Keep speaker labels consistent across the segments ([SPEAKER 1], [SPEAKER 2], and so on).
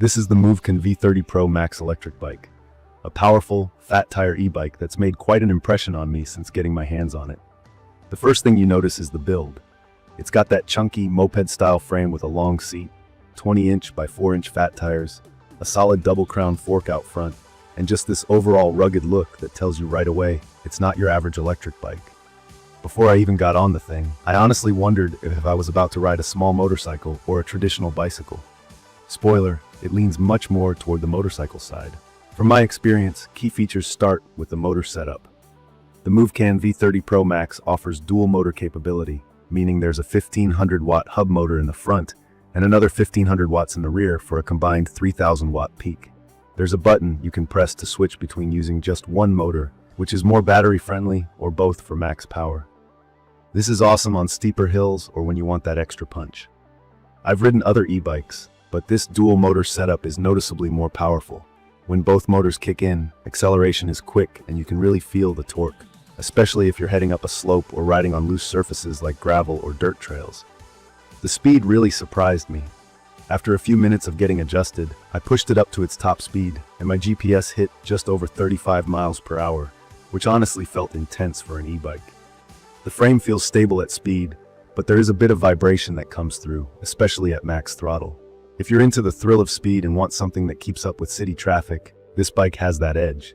[SPEAKER 1] This is the MOVCAN V30Pro Max electric bike, a powerful, fat tire e-bike that's made quite an impression on me since getting my hands on it. The first thing you notice is the build. It's got that chunky, moped-style frame with a long seat, 20-inch by 4-inch fat tires, a solid double-crown fork out front, and just this overall rugged look that tells you right away it's not your average electric bike. Before I even got on the thing, I honestly wondered if I was about to ride a small motorcycle or a traditional bicycle. Spoiler, it leans much more toward the motorcycle side. From my experience, key features start with the motor setup. The MOVCAN V30Pro Max offers dual motor capability, meaning there's a 1500-watt hub motor in the front and another 1500 watts in the rear for a combined 3000-watt peak. There's a button you can press to switch between using just one motor, which is more battery-friendly, or both for max power. This is awesome on steeper hills or when you want that extra punch. I've ridden other e-bikes, but this dual motor setup is noticeably more powerful. When both motors kick in, acceleration is quick and you can really feel the torque, especially if you're heading up a slope or riding on loose surfaces like gravel or dirt trails. The speed really surprised me. After a few minutes of getting adjusted, I pushed it up to its top speed, and my GPS hit just over 35 miles per hour, which honestly felt intense for an e-bike. The frame feels stable at speed, but there is a bit of vibration that comes through, especially at max throttle. If you're into the thrill of speed and want something that keeps up with city traffic, this bike has that edge.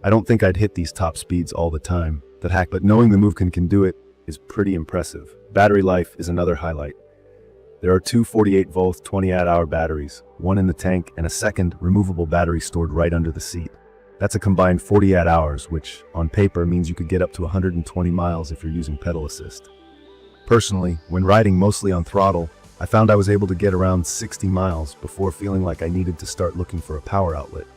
[SPEAKER 1] I don't think I'd hit these top speeds all the time, but knowing the MOVCAN can do it is pretty impressive. Battery life is another highlight. There are two 48-volt 20-watt-hour batteries, one in the tank and a second removable battery stored right under the seat. That's a combined 40 watt-hours, which on paper means you could get up to 120 miles if you're using pedal assist. Personally, when riding mostly on throttle, I found I was able to get around 60 miles before feeling like I needed to start looking for a power outlet.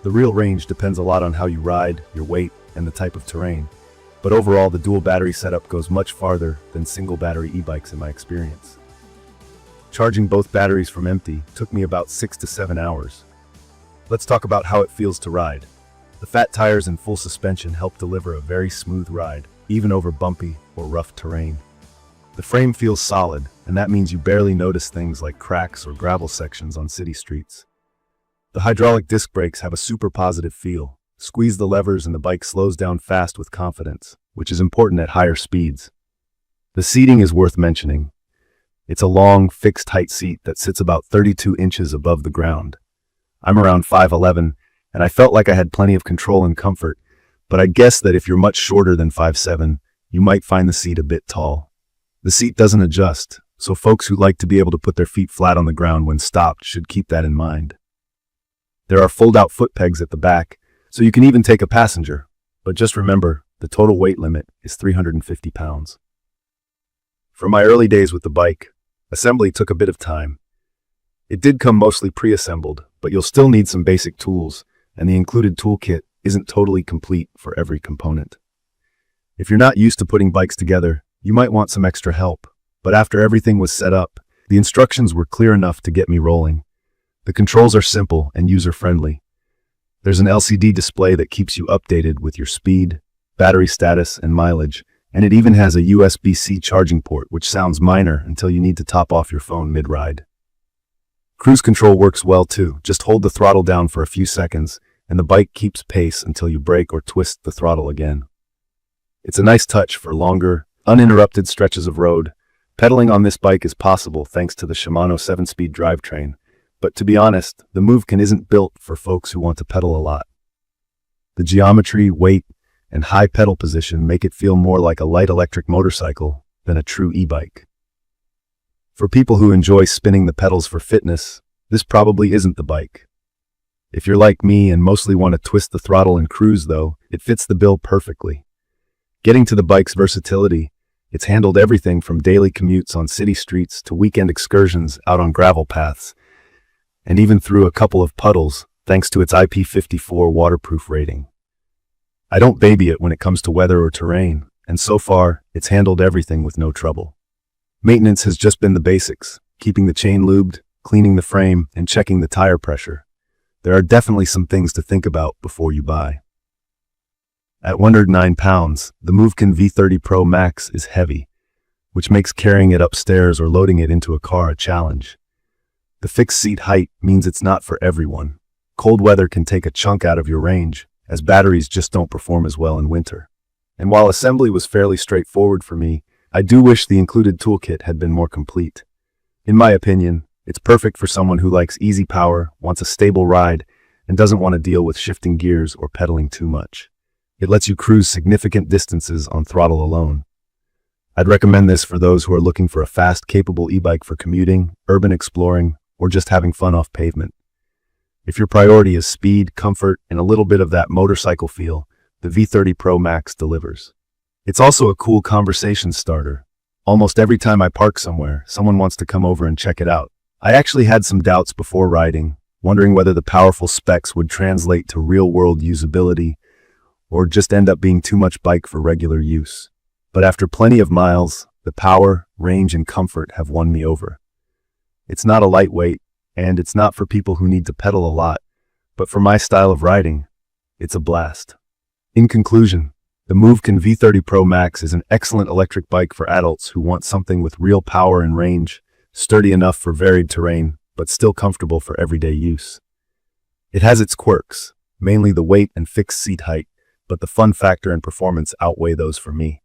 [SPEAKER 1] The real range depends a lot on how you ride, your weight, and the type of terrain, but overall the dual battery setup goes much farther than single battery e-bikes in my experience. Charging both batteries from empty took me about 6 to 7 hours. Let's talk about how it feels to ride. The fat tires and full suspension help deliver a very smooth ride, even over bumpy or rough terrain. The frame feels solid, and that means you barely notice things like cracks or gravel sections on city streets. The hydraulic disc brakes have a super positive feel. Squeeze the levers and the bike slows down fast with confidence, which is important at higher speeds. The seating is worth mentioning. It's a long, fixed height seat that sits about 32 inches above the ground. I'm around 5'11", and I felt like I had plenty of control and comfort, but I guess that if you're much shorter than 5'7", you might find the seat a bit tall. The seat doesn't adjust, so folks who like to be able to put their feet flat on the ground when stopped should keep that in mind. There are fold-out foot pegs at the back, so you can even take a passenger, but just remember, the total weight limit is 350 pounds. For my early days with the bike, assembly took a bit of time. It did come mostly pre-assembled, but you'll still need some basic tools, and the included toolkit isn't totally complete for every component. If you're not used to putting bikes together, you might want some extra help, but after everything was set up, the instructions were clear enough to get me rolling. The controls are simple and user-friendly. There's an LCD display that keeps you updated with your speed, battery status, and mileage, and it even has a USB-C charging port, which sounds minor until you need to top off your phone mid-ride. Cruise control works well too. Just hold the throttle down for a few seconds, and the bike keeps pace until you brake or twist the throttle again. It's a nice touch for longer, uninterrupted stretches of road. Pedaling on this bike is possible thanks to the Shimano 7-speed drivetrain, but to be honest, the MOVCAN isn't built for folks who want to pedal a lot. The geometry, weight, and high pedal position make it feel more like a light electric motorcycle than a true e-bike. For people who enjoy spinning the pedals for fitness, this probably isn't the bike. If you're like me and mostly want to twist the throttle and cruise though, it fits the bill perfectly. Getting to the bike's versatility, it's handled everything from daily commutes on city streets to weekend excursions out on gravel paths, and even through a couple of puddles thanks to its IP54 waterproof rating. I don't baby it when it comes to weather or terrain, and so far, it's handled everything with no trouble. Maintenance has just been the basics, keeping the chain lubed, cleaning the frame, and checking the tire pressure. There are definitely some things to think about before you buy. At 109 pounds, the MOVCAN V30Pro Max is heavy, which makes carrying it upstairs or loading it into a car a challenge. The fixed seat height means it's not for everyone. Cold weather can take a chunk out of your range, as batteries just don't perform as well in winter. And while assembly was fairly straightforward for me, I do wish the included toolkit had been more complete. In my opinion, it's perfect for someone who likes easy power, wants a stable ride, and doesn't want to deal with shifting gears or pedaling too much. It lets you cruise significant distances on throttle alone. I'd recommend this for those who are looking for a fast, capable e-bike for commuting, urban exploring, or just having fun off pavement. If your priority is speed, comfort, and a little bit of that motorcycle feel, the V30 Pro Max delivers. It's also a cool conversation starter. Almost every time I park somewhere, someone wants to come over and check it out. I actually had some doubts before riding, wondering whether the powerful specs would translate to real-world usability or just end up being too much bike for regular use. But after plenty of miles, the power, range, and comfort have won me over. It's not a lightweight, and it's not for people who need to pedal a lot, but for my style of riding, it's a blast. In conclusion, the MOVCAN V30Pro Max is an excellent electric bike for adults who want something with real power and range, sturdy enough for varied terrain, but still comfortable for everyday use. It has its quirks, mainly the weight and fixed seat height, but the fun factor and performance outweigh those for me.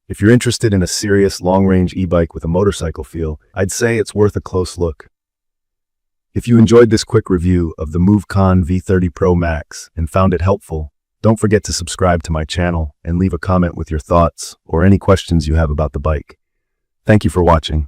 [SPEAKER 1] If you're interested in a serious long-range e-bike with a motorcycle feel, I'd say it's worth a close look. If you enjoyed this quick review of the MOVCAN V30 Pro Max and found it helpful, don't forget to subscribe to my channel and leave a comment with your thoughts or any questions you have about the bike. Thank you for watching.